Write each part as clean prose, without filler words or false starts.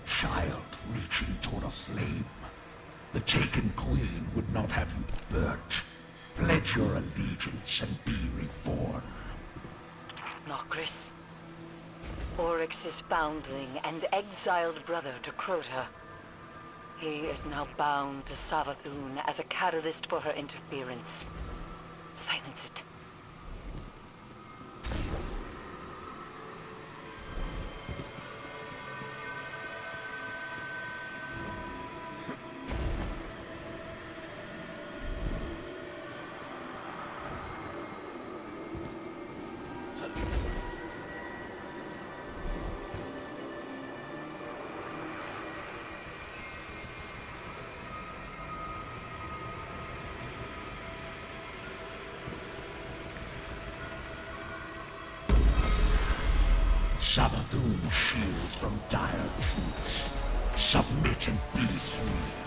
child reaching toward a flame. The taken queen would not have you burnt. Pledge your allegiance and be reborn. Nokris. Oryx's foundling and exiled brother to Crota. He is now bound to Savathun as a catalyst for her interference. Silence it. Savathun shield from dire truths. Submit and be free.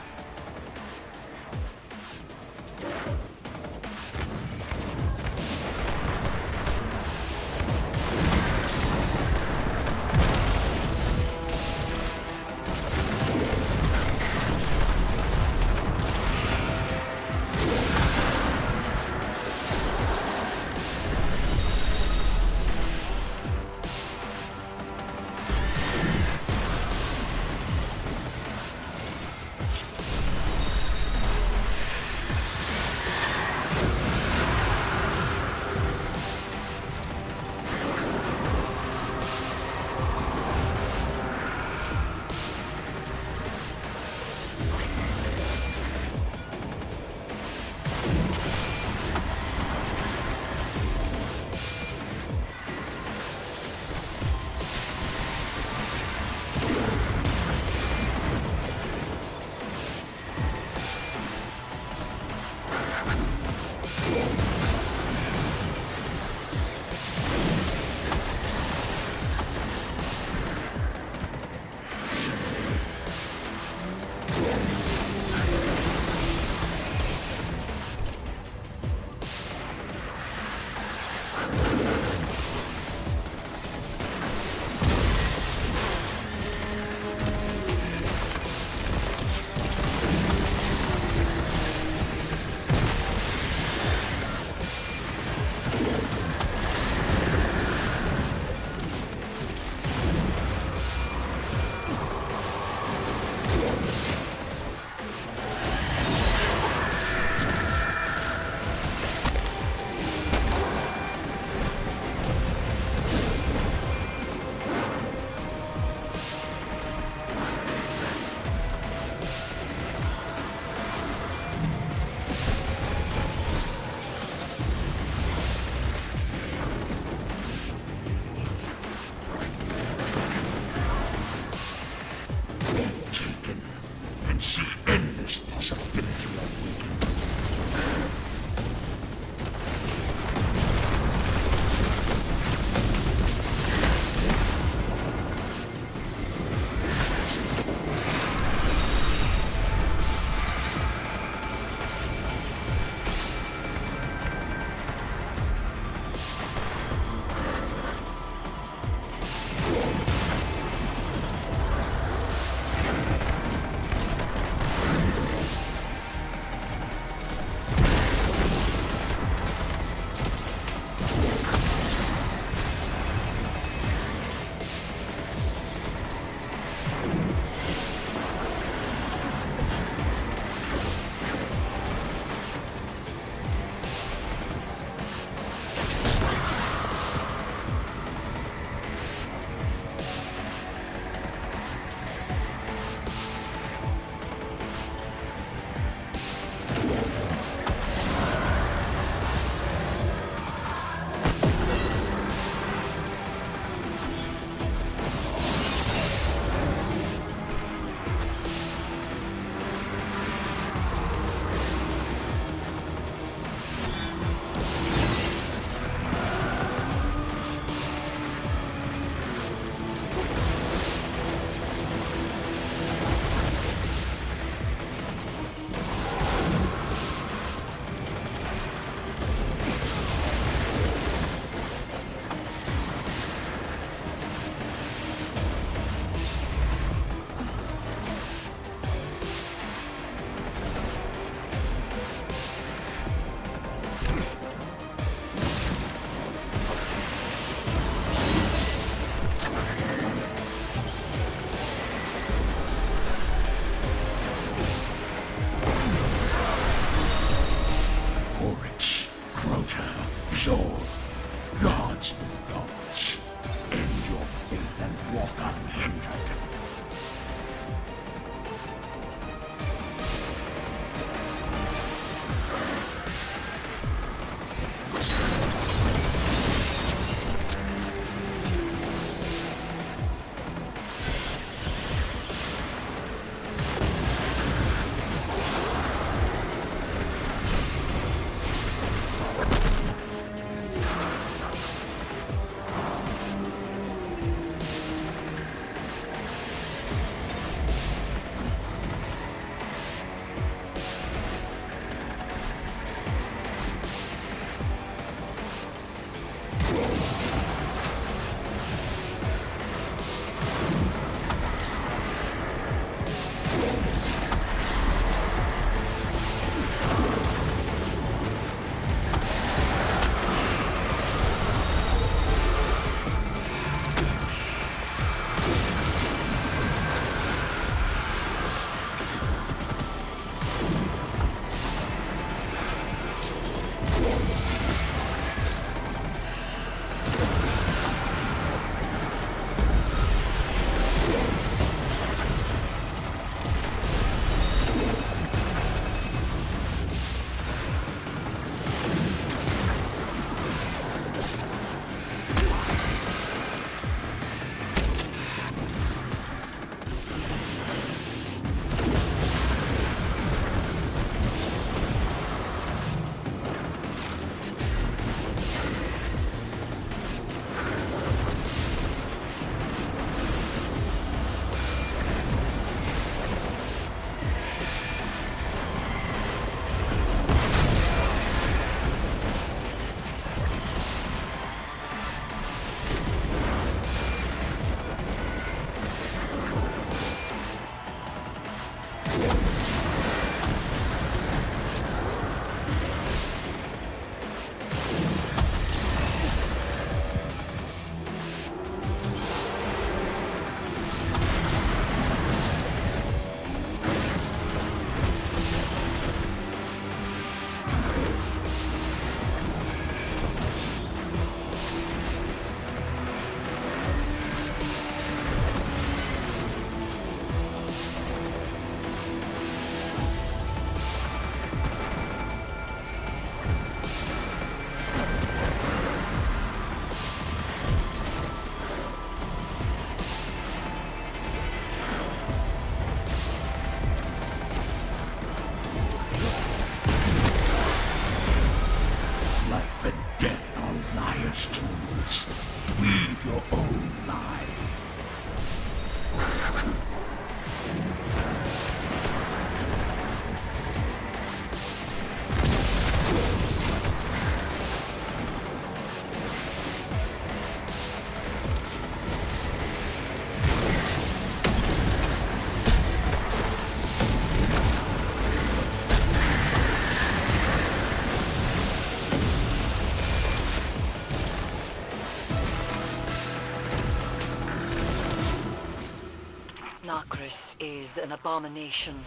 Nokris is an abomination.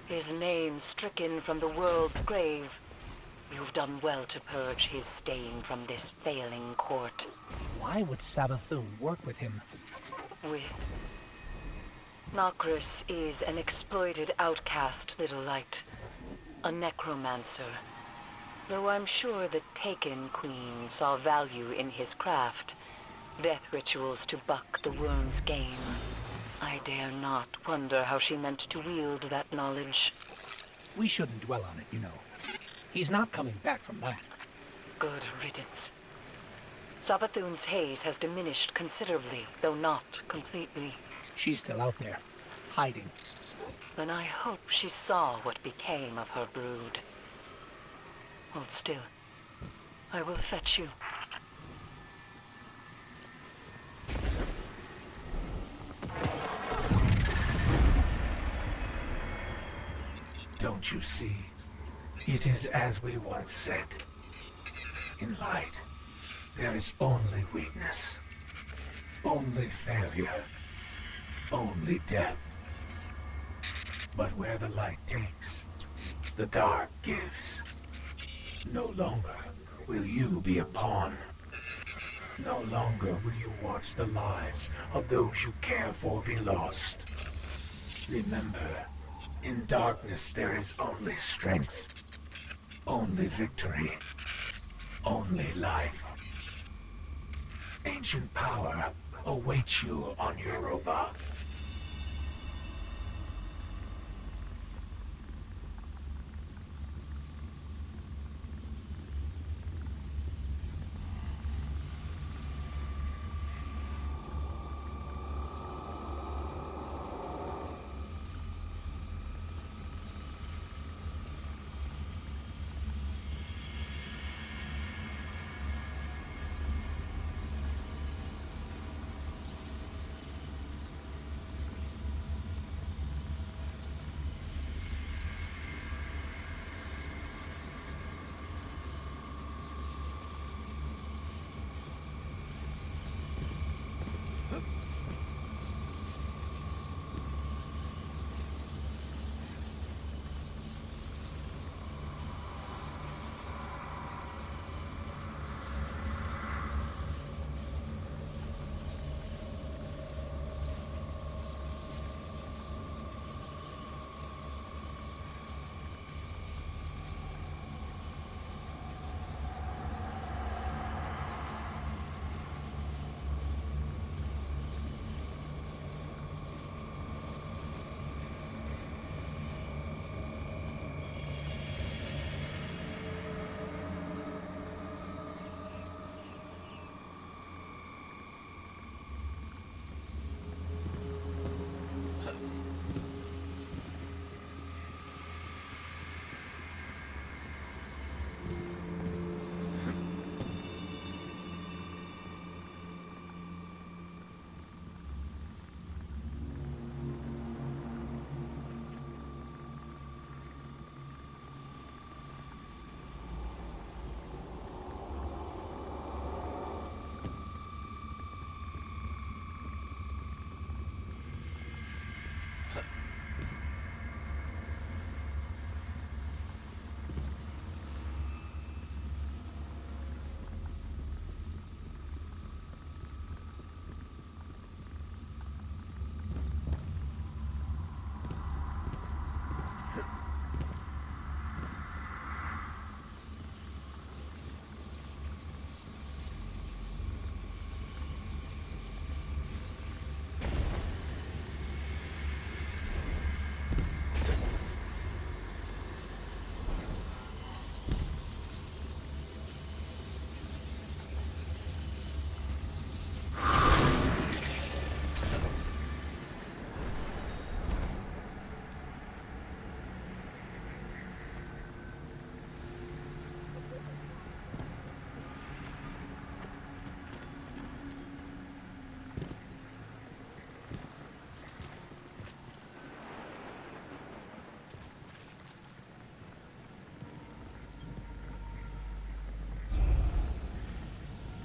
His name stricken from the world's grave. You've done well to purge his stain from this failing court. Why would Savathun work with him? Nokris is an exploited outcast, Little Light. A necromancer. Though I'm sure the Taken Queen saw value in his craft. Death rituals to buck the worm's game. I dare not wonder how she meant to wield that knowledge. We shouldn't dwell on it, you know. He's not coming back from that. Good riddance. Savathun's haze has diminished considerably, though not completely. She's still out there, hiding. Then I hope she saw what became of her brood. Hold still. I will fetch you. Don't you see? It is as we once said. In light, there is only weakness, only failure, only death. But where the light takes, the dark gives. No longer will you be a pawn. No longer will you watch the lives of those you care for be lost. Remember, in darkness there is only strength, only victory, only life. Ancient power awaits you on Europa.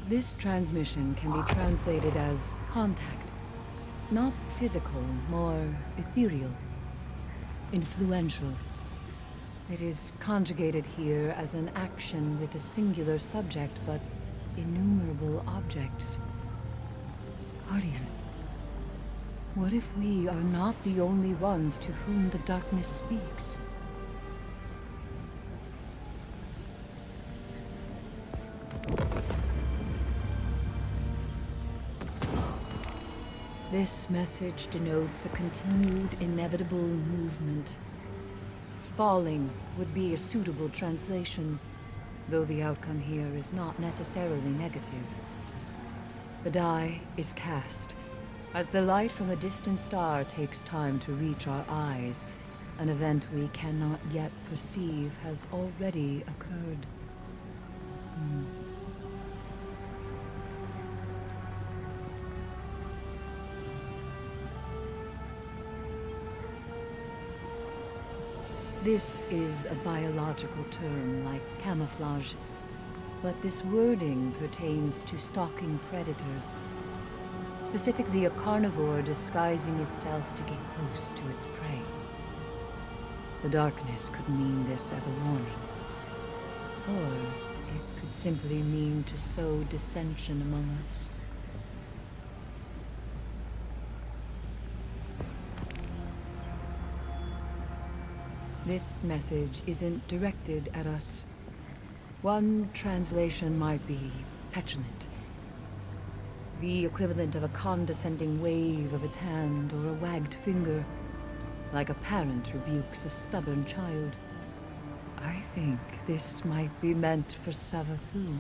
This transmission can be translated as contact. Not physical, more ethereal. Influential. It is conjugated here as an action with a singular subject, but innumerable objects. Guardian, what if we are not the only ones to whom the darkness speaks? This message denotes a continued, inevitable movement. Falling would be a suitable translation, though the outcome here is not necessarily negative. The die is cast. As the light from a distant star takes time to reach our eyes, an event we cannot yet perceive has already occurred. This is a biological term, like camouflage, but this wording pertains to stalking predators, specifically a carnivore disguising itself to get close to its prey. The darkness could mean this as a warning, or it could simply mean to sow dissension among us. This message isn't directed at us. One translation might be petulant, the equivalent of a condescending wave of its hand or a wagged finger, like a parent rebukes a stubborn child. I think this might be meant for Savathun.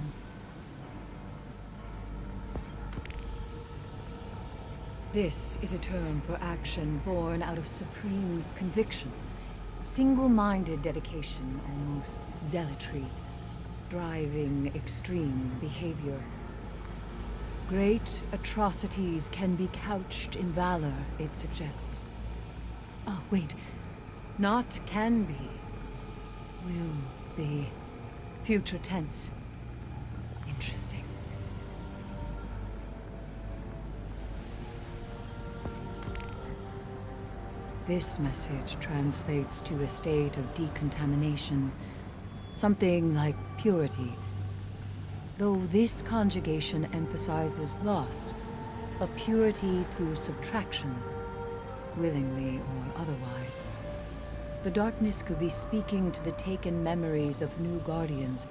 This is a term for action born out of supreme conviction. Single-minded dedication, almost zealotry, driving extreme behavior. Great atrocities can be couched in valor, it suggests. Oh, wait. Not can be. Will be. Future tense. Interesting. This message translates to a state of decontamination, something like purity. Though this conjugation emphasizes loss, a purity through subtraction, willingly or otherwise. The darkness could be speaking to the taken memories of new guardians,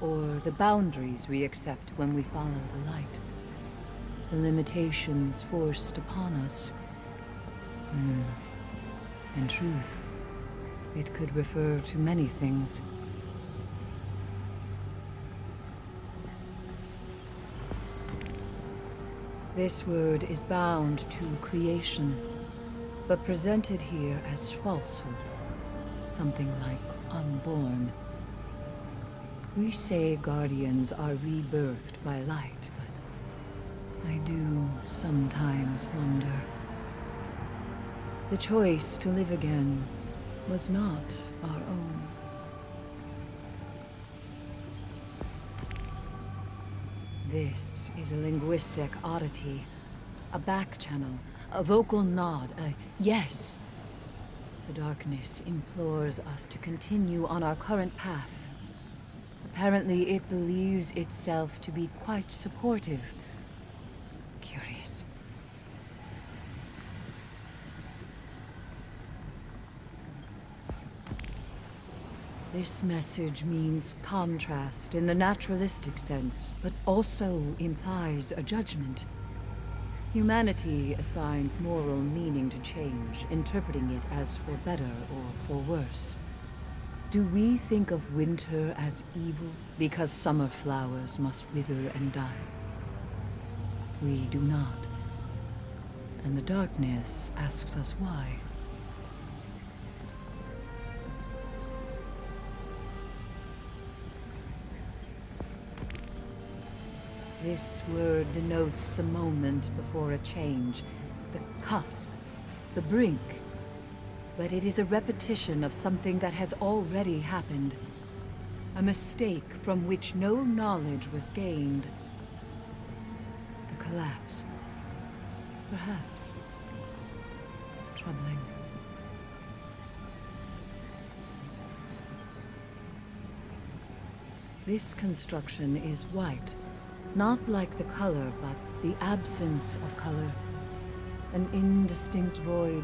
or the boundaries we accept when we follow the light. The limitations forced upon us. In truth, it could refer to many things. This word is bound to creation, but presented here as falsehood, something like unborn. We say guardians are rebirthed by light, but I do sometimes wonder. The choice to live again was not our own. This is a linguistic oddity, a back channel, a vocal nod, a yes. The darkness implores us to continue on our current path. Apparently, it believes itself to be quite supportive. Curious. This message means contrast in the naturalistic sense, but also implies a judgment. Humanity assigns moral meaning to change, interpreting it as for better or for worse. Do we think of winter as evil because summer flowers must wither and die? We do not. And the darkness asks us why. This word denotes the moment before a change, the cusp, the brink. But it is a repetition of something that has already happened. A mistake from which no knowledge was gained. The collapse. Perhaps. troubling. This construction is white, not like the color, but the absence of color. An indistinct void,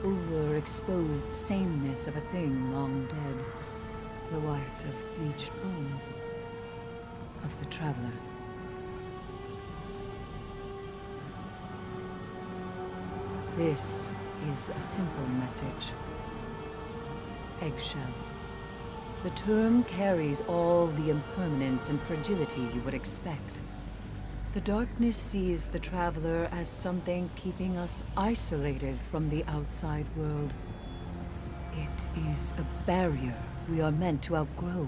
overexposed sameness of a thing long dead. The white of bleached bone, of the traveler. This is a simple message. Eggshell. The term carries all the impermanence and fragility you would expect. The darkness sees the traveler as something keeping us isolated from the outside world. It is a barrier we are meant to outgrow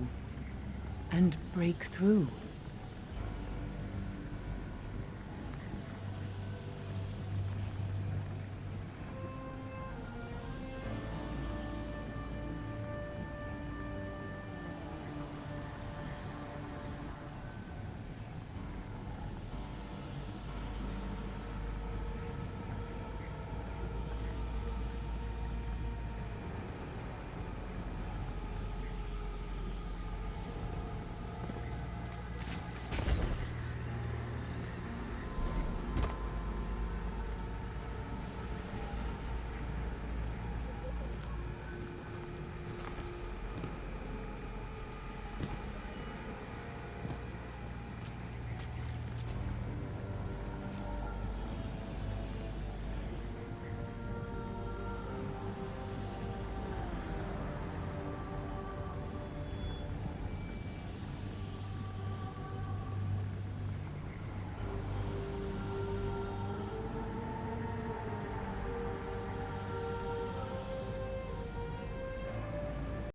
and break through.